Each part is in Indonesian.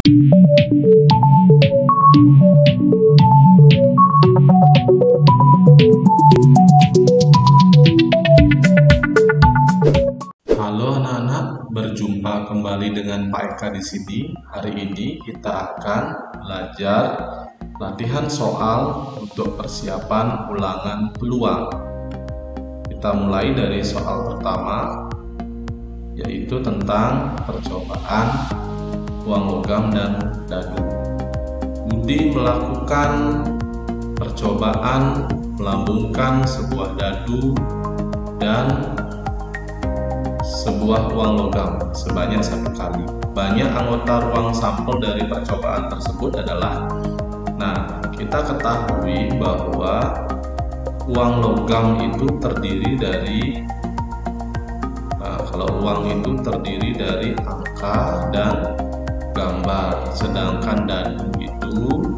Halo anak-anak, berjumpa kembali dengan Pak Eka di sini. Hari ini kita akan belajar latihan soal untuk persiapan ulangan peluang. Kita mulai dari soal pertama, yaitu tentang percobaan uang logam dan dadu. Budi melakukan percobaan melambungkan sebuah dadu dan sebuah uang logam sebanyak 1 kali. Banyak anggota ruang sampel dari percobaan tersebut adalah, kita ketahui bahwa uang logam itu terdiri dari, kalau uang itu terdiri dari angka dan gambar, sedangkan dadu itu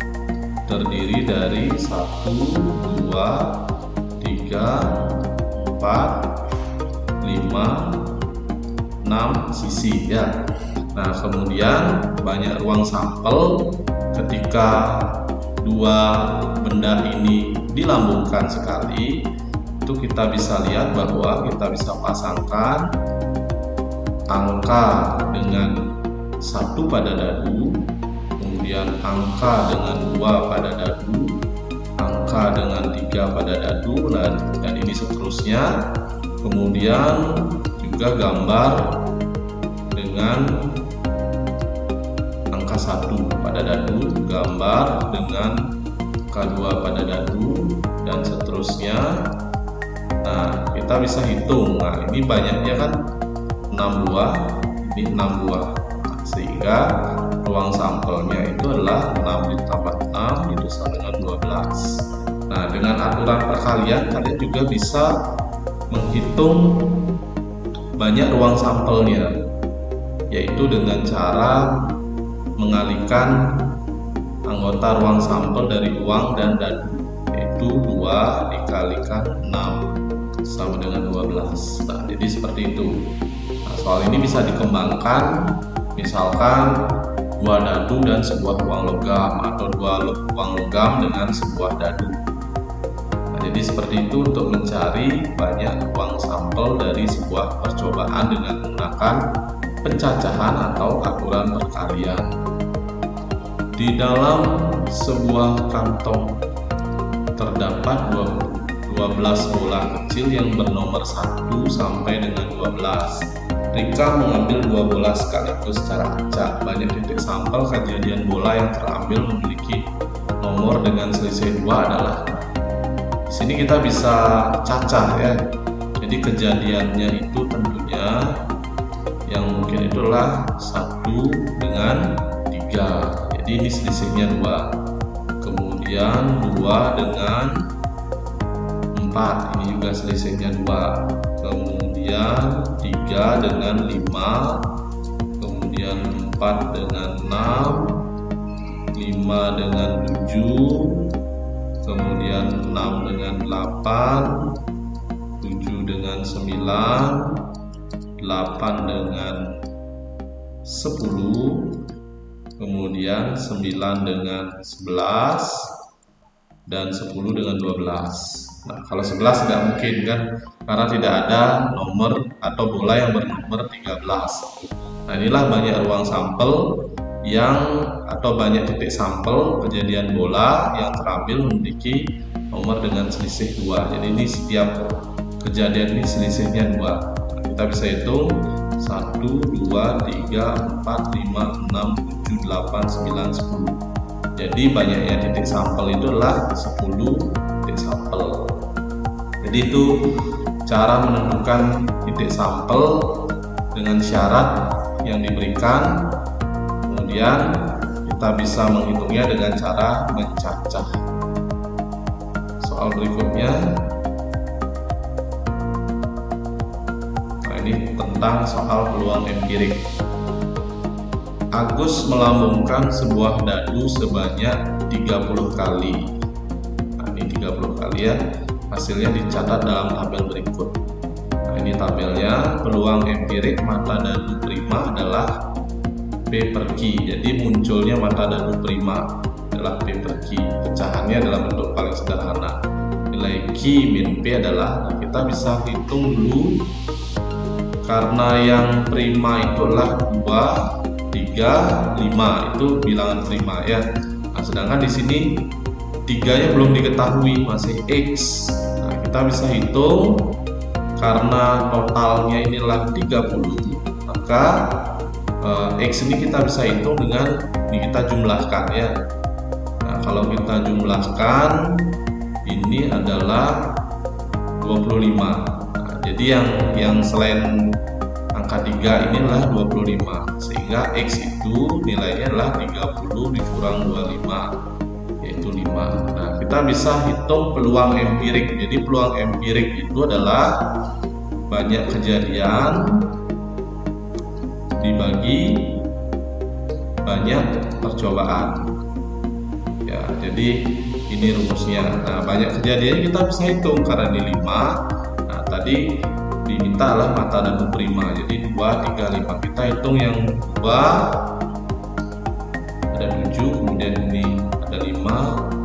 terdiri dari 1, 2, 3, 4, 5, 6 sisi ya. Nah, kemudian banyak ruang sampel ketika dua benda ini dilambungkan sekali, itu kita bisa lihat bahwa kita bisa pasangkan angka dengan 1 pada dadu, kemudian angka dengan 2 pada dadu, angka dengan 3 pada dadu, dan ini seterusnya. Kemudian juga gambar dengan angka 1 pada dadu, gambar dengan angka 2 pada dadu, dan seterusnya. Nah, kita bisa hitung. Nah, ini banyaknya kan 6 buah, ini 6 buah. Nah, sehingga ruang sampelnya itu adalah 6 ditambah 6 itu sama dengan 12. Nah, dengan aturan perkalian kalian juga bisa menghitung banyak ruang sampelnya, yaitu dengan cara mengalihkan anggota ruang sampel dari uang dan dadu, yaitu 2 dikalikan 6 sama dengan 12. Nah, jadi seperti itu. Nah, soal ini bisa dikembangkan, misalkan 2 dadu dan sebuah uang logam, atau 2 uang logam dengan sebuah dadu. Jadi seperti itu untuk mencari banyak ruang sampel dari sebuah percobaan dengan menggunakan pencacahan atau aturan perkalian. Di dalam sebuah kantong terdapat 12 bola kecil yang bernomor 1 sampai dengan 12. Rika mengambil 2 bola sekaligus secara acak. Banyak titik sampel kejadian bola yang terambil memiliki nomor dengan selisih 2 adalah. Di sini kita bisa cacah ya. Jadi kejadiannya itu tentunya yang mungkin itulah 1 dengan 3. Jadi ini selisihnya 2. Kemudian 2 dengan 4. Ini juga selisihnya 2. Kemudian 3 dengan 5. Kemudian 4 dengan 6. 5 dengan 7. Kemudian 6 dengan 8, 7 dengan 9, 8 dengan 10, kemudian 9 dengan 11, dan 10 dengan 12. Nah, kalau 11 tidak mungkin kan, karena tidak ada nomor atau bola yang bernomor 13. Nah, inilah banyak ruang sampel atau banyak titik sampel kejadian bola yang terambil memiliki nomor dengan selisih 2. Jadi ini setiap kejadian ini selisihnya 2. Nah, kita bisa hitung 1, 2, 3, 4, 5, 6, 7, 8, 9, 10. Jadi banyaknya titik sampel itu adalah 10 titik sampel. Jadi itu cara menentukan titik sampel dengan syarat yang diberikan. Kemudian kita bisa menghitungnya dengan cara mencacah. Soal berikutnya, nah ini tentang soal peluang empirik. Agus melambungkan sebuah dadu sebanyak 30 kali. Nah, ini 30 kali ya. Hasilnya dicatat dalam tabel berikut. Nah, ini tabelnya. Peluang empirik mata dadu prima adalah P per Q. Jadi munculnya mata dadu prima adalah P per Q. Pecahannya adalah bentuk paling sederhana. Nilai Q min P adalah, kita bisa hitung dulu karena yang prima itu adalah 2, 3, 5 itu bilangan prima ya. Nah, sedangkan di sini 3-nya belum diketahui, masih X. Nah, kita bisa hitung karena totalnya inilah 30, maka X ini kita bisa hitung dengan kita jumlahkan ya. Nah, kalau kita jumlahkan ini adalah 25. Nah, jadi yang selain angka 3 ini adalah 25, sehingga X itu nilainya adalah 30 dikurang 25, yaitu 5. Nah, kita bisa hitung peluang empirik. Jadi peluang empirik itu adalah banyak kejadian dibagi banyak percobaan ya. Jadi ini rumusnya. Nah, banyak kejadian kita bisa hitung karena ini 5. Nah, tadi diminta adalah mata dadu prima, jadi 2, 3, 5. Kita hitung yang 2 ada 7, kemudian ini ada 5,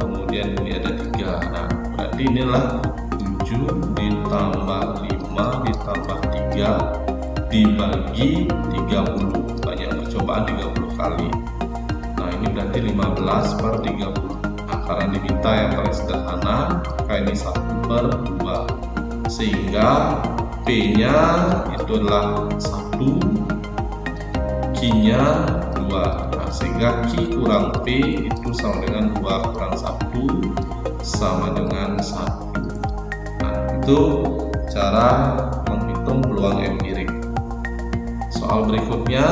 kemudian ini ada 3. Nah, berarti inilah 7 ditambah 5 ditambah 3 dibagi 30. Banyak percobaan 30 kali. Nah, ini berarti 15 per 30. Nah, karena diminta yang paling sederhana, maka ini 1 per 2, sehingga P nya itu adalah 1, Q nya 2. Nah, sehingga Q kurang P itu sama dengan 2 kurang 1 sama dengan 1. Nah, itu cara menghitung peluang empirik. Soal berikutnya,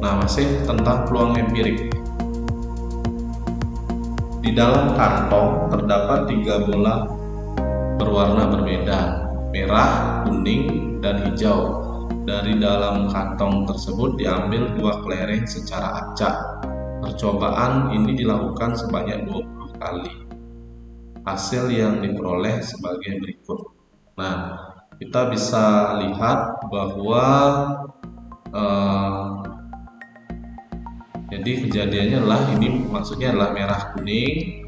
nah masih tentang peluang empirik. Di dalam kantong terdapat 3 bola berwarna berbeda, merah, kuning, dan hijau. Dari dalam kantong tersebut diambil 2 kelereng secara acak. Percobaan ini dilakukan sebanyak 20 kali. Hasil yang diperoleh sebagai berikut. Nah, kita bisa lihat bahwa jadi kejadiannya adalah ini, maksudnya adalah merah kuning,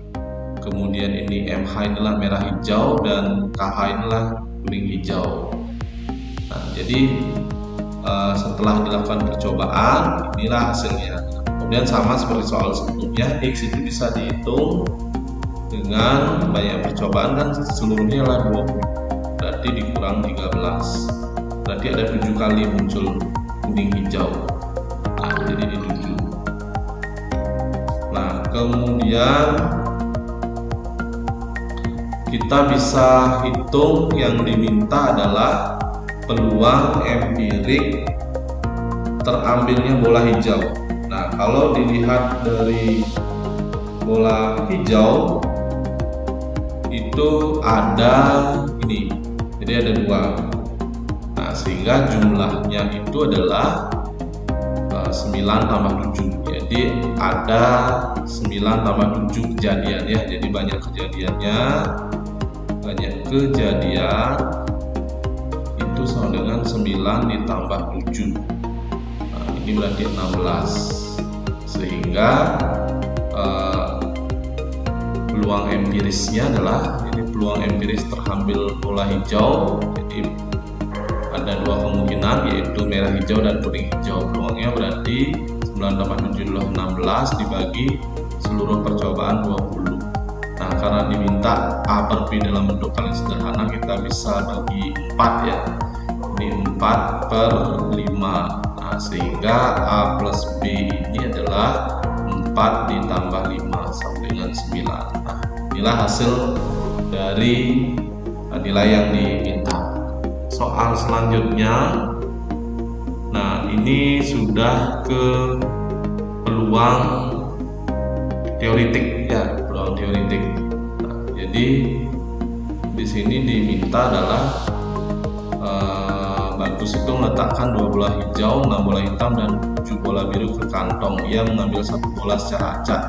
kemudian ini MH inilah merah hijau, dan KH inilah kuning hijau. Nah, jadi setelah dilakukan percobaan, inilah hasilnya. Kemudian sama seperti soal sebelumnya, X itu bisa dihitung dengan banyak percobaan, kan seluruhnya adalah 20. Berarti dikurang 13, berarti ada 7 kali muncul kuning hijau. Nah, jadi ini 7. Nah, kemudian kita bisa hitung yang diminta adalah peluang empirik terambilnya bola hijau. Nah, kalau dilihat dari bola hijau itu ada ini, jadi ada 2. Nah, sehingga jumlahnya itu adalah 9 tambah 7. Jadi ada 9 tambah 7 kejadian ya. Jadi banyak kejadiannya, banyak kejadian itu sama dengan 9 ditambah 7. Nah, ini berarti 16. Sehingga peluang empirisnya adalah, ini peluang empiris terambil bola hijau. Jadi ada 2 kemungkinan, yaitu merah hijau dan kuning hijau. Peluangnya berarti 9 tambah 7 adalah 16 dibagi seluruh percobaan 20. Nah, karena diminta A per B dalam bentuk paling sederhana, kita bisa bagi 4 ya. Ini 4 per 5. Nah, sehingga A plus B ini adalah 4 ditambah 5 sama dengan 9. Nah, inilah hasil dari nilai yang diminta. Soal selanjutnya, nah ini sudah ke peluang teoritik ya, peluang teoritik. Nah, jadi di sini diminta adalah bagus itu meletakkan 2 bola hijau, 6 bola hitam, dan 7 bola biru ke kantong. Ia mengambil 1 bola secara acak.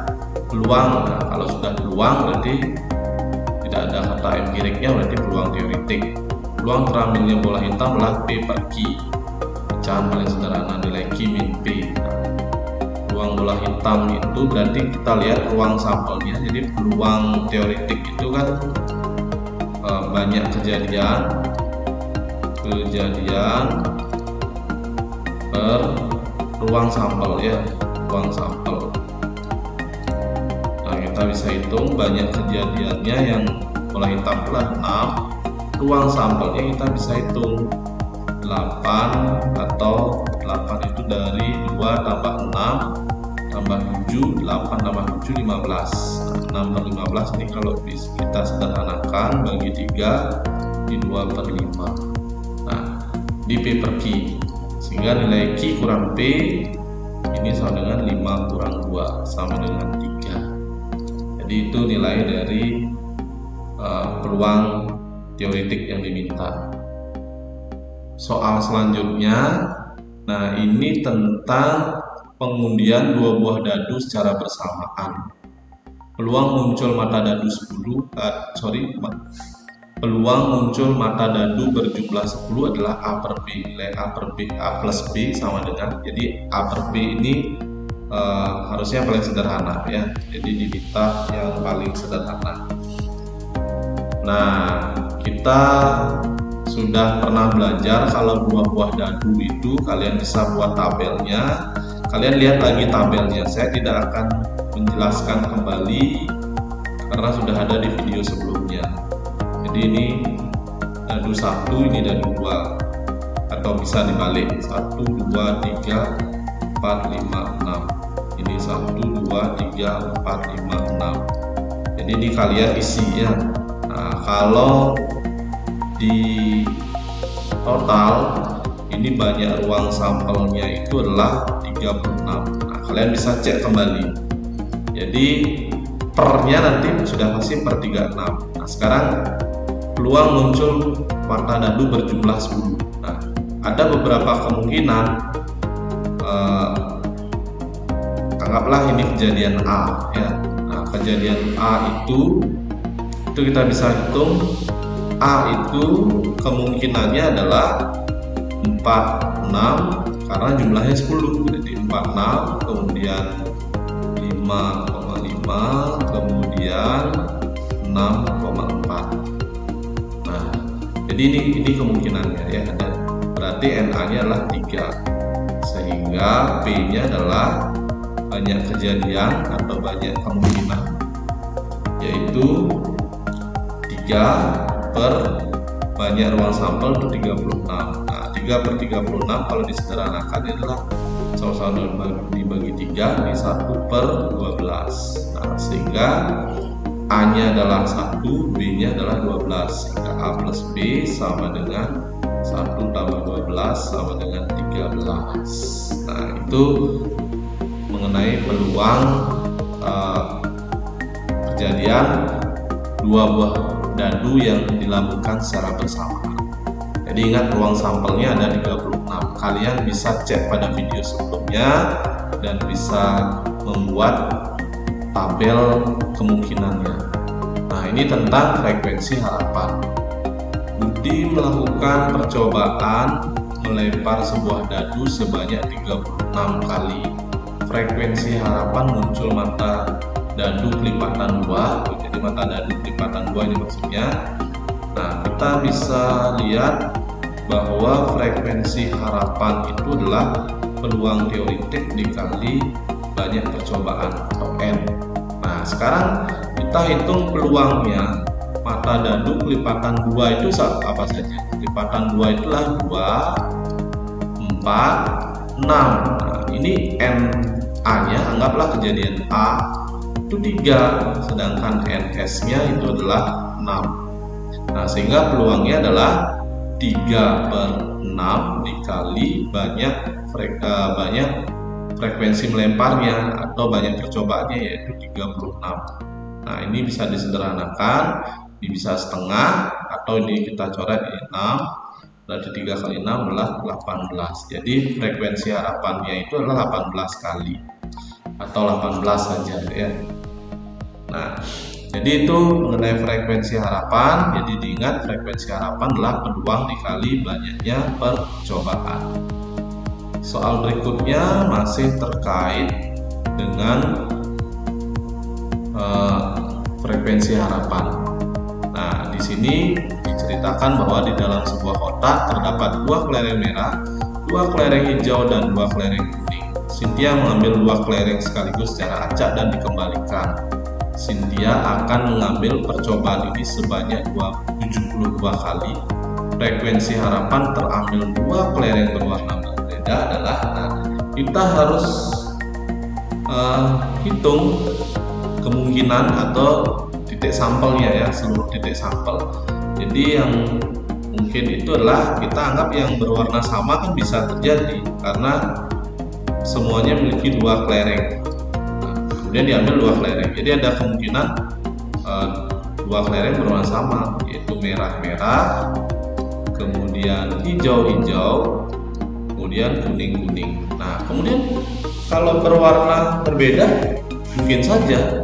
Peluang, nah, kalau sudah peluang berarti tidak ada kata empiriknya, berarti peluang teoritik. peluang terambilnya bola hitam adalah P per Q. Pecahan paling sederhana nilai Q min P. Peluang bola hitam itu berarti kita lihat ruang sampelnya. Jadi peluang teoretik itu kan banyak kejadian per ruang sampel ya, ruang sampel. Nah, kita bisa hitung banyak kejadiannya yang bola hitam adalah 6, ruang sampelnya kita bisa hitung 8, atau 8 itu dari 2 tambah 6 tambah 7, 8 tambah 7 15. Nah, 6 per 15 ini kalau kita sederhanakan bagi 3 di 2 per 5. Nah, di P per Q, sehingga nilai Q kurang P ini sama dengan 5 kurang 2 sama dengan 3. Jadi itu nilai dari peluang teoretik yang diminta. Soal selanjutnya, nah ini tentang pengundian dua buah dadu secara bersamaan. Peluang muncul mata dadu 10, peluang muncul mata dadu berjumlah 10 adalah A per B. Nilai A per B, A plus B sama dengan, jadi A per B ini harusnya paling sederhana ya. Jadi diminta yang paling sederhana. Nah, kita sudah pernah belajar kalau dua buah dadu itu kalian bisa buat tabelnya. Kalian lihat lagi tabelnya. Saya tidak akan menjelaskan kembali karena sudah ada di video sebelumnya. Jadi ini dadu 1, ini dadu 2, atau bisa dibalik 1, 2, 3, 4, 5, 6. Ini 1, 2, 3, 4, 5, 6. Jadi ini kalian isi ya. Nah, kalau di total ini banyak ruang sampelnya itu adalah 36. Nah, kalian bisa cek kembali. Jadi pernya nanti sudah pasti per 36. Nah, sekarang peluang muncul mata dadu berjumlah 10. Nah, ada beberapa kemungkinan. Anggaplah ini kejadian A ya. Nah, kejadian A itu kita bisa hitung. A itu kemungkinannya adalah 46 karena jumlahnya 10, jadi 46, kemudian 5,5, kemudian 6,4. Nah, jadi ini kemungkinannya ya, ada. Berarti NA-nya adalah 3, sehingga P-nya adalah banyak kejadian atau banyak kemungkinan, yaitu 3 per banyak ruang sampel itu 36. Nah, 3 per 36 kalau disederhanakan adalah sama-sama dibagi 3, ini 1 per 12. Nah, sehingga A nya adalah 1, B nya adalah 12, sehingga A plus B sama dengan 1 tambah 12 sama dengan 13. Nah, itu mengenai peluang kejadian dua buah dadu yang dilakukan secara bersamaan. Jadi ingat, ruang sampelnya ada 36. Kalian bisa cek pada video sebelumnya dan bisa membuat tabel kemungkinannya. Nah, ini tentang frekuensi harapan. Budi melakukan percobaan melempar sebuah dadu sebanyak 36 kali. Frekuensi harapan muncul mata dadu kelipatan 2, jadi mata dadu kelipatan 2 ini maksudnya. Nah, kita bisa lihat bahwa frekuensi harapan itu adalah peluang teoretik dikali banyak percobaan atau N. Nah, sekarang kita hitung peluangnya. Mata dadu kelipatan 2 itu apa saja? Kelipatan 2 itulah 2, 4, 6. Nah, ini NA nya anggaplah kejadian A itu 3, sedangkan NS-nya itu adalah 6. Nah, sehingga peluangnya adalah 3 per 6 dikali banyak frekuensi melemparnya atau banyak percobaannya, yaitu 36. Nah, ini bisa disederhanakan, ini bisa setengah, atau ini kita coret di 6, berarti 3 kali 6 adalah 18. Jadi frekuensi harapannya itu adalah 18 kali atau 18 saja ya. Nah, Jadi itu mengenai frekuensi harapan. Jadi diingat, frekuensi harapan adalah peluang dikali banyaknya percobaan. Soal berikutnya masih terkait dengan frekuensi harapan. Nah, di sini diceritakan bahwa di dalam sebuah kotak terdapat 2 kelereng merah, 2 kelereng hijau, dan 2 kelereng kuning. Cynthia mengambil 2 kelereng sekaligus secara acak dan dikembalikan. Cynthia akan mengambil percobaan ini sebanyak 72 kali. Frekuensi harapan terambil 2 kelereng berwarna berbeda adalah, kita harus hitung kemungkinan atau titik sampelnya ya, seluruh titik sampel. Jadi yang mungkin itu adalah, kita anggap yang berwarna sama kan bisa terjadi karena semuanya memiliki 2 kelereng. Kemudian diambil 2 kelereng, jadi ada kemungkinan 2 kelereng berwarna sama, yaitu merah-merah, kemudian hijau-hijau, kemudian kuning-kuning. Nah, kemudian kalau berwarna berbeda mungkin saja,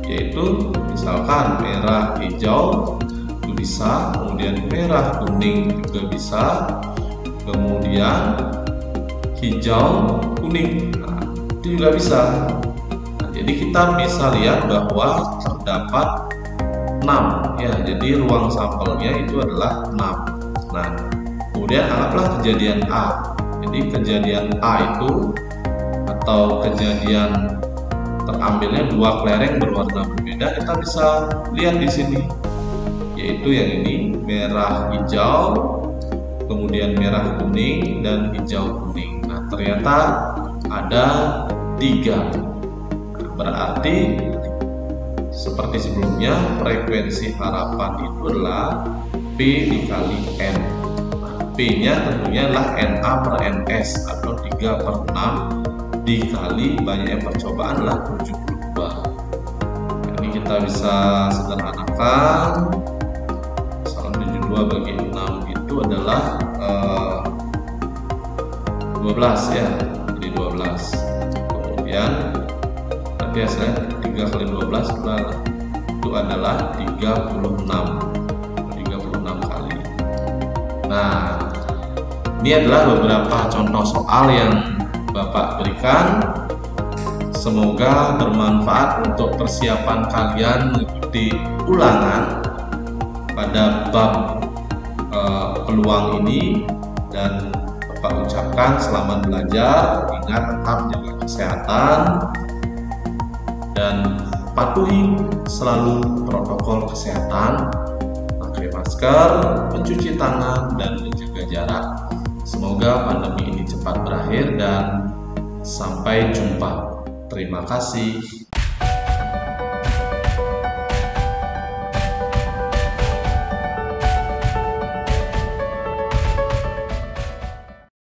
yaitu misalkan merah hijau itu bisa, kemudian merah kuning juga bisa, kemudian hijau kuning, nah, itu juga bisa. Nah, jadi kita bisa lihat bahwa terdapat 6 ya, jadi ruang sampelnya itu adalah 6. Nah, kemudian anggaplah kejadian A. Jadi kejadian A itu, atau kejadian terambilnya 2 kelereng berwarna berbeda, kita bisa lihat di sini, yaitu yang ini merah hijau, kemudian merah kuning, dan hijau kuning. Nah, ternyata ada 3. Berarti seperti sebelumnya, frekuensi harapan itu adalah P dikali N. Nah, P-nya tentunya adalah NA per NS atau 3/6 dikali banyaknya percobaan adalah 72. Nah, ini kita bisa sederhanakan. 72 bagi 6 itu adalah 12 ya, jadi 12. Kemudian nanti hasilnya 3 kali 12 itu adalah 36 kali. Nah, ini adalah beberapa contoh soal yang Bapak berikan. Semoga bermanfaat untuk persiapan kalian mengikuti ulangan pada bab peluang ini, dan Bapak ucapkan selamat belajar, ingat tetap jaga kesehatan dan patuhi selalu protokol kesehatan, pakai masker, mencuci tangan, dan menjaga jarak. Semoga pandemi ini cepat berakhir dan sampai jumpa. Terima kasih.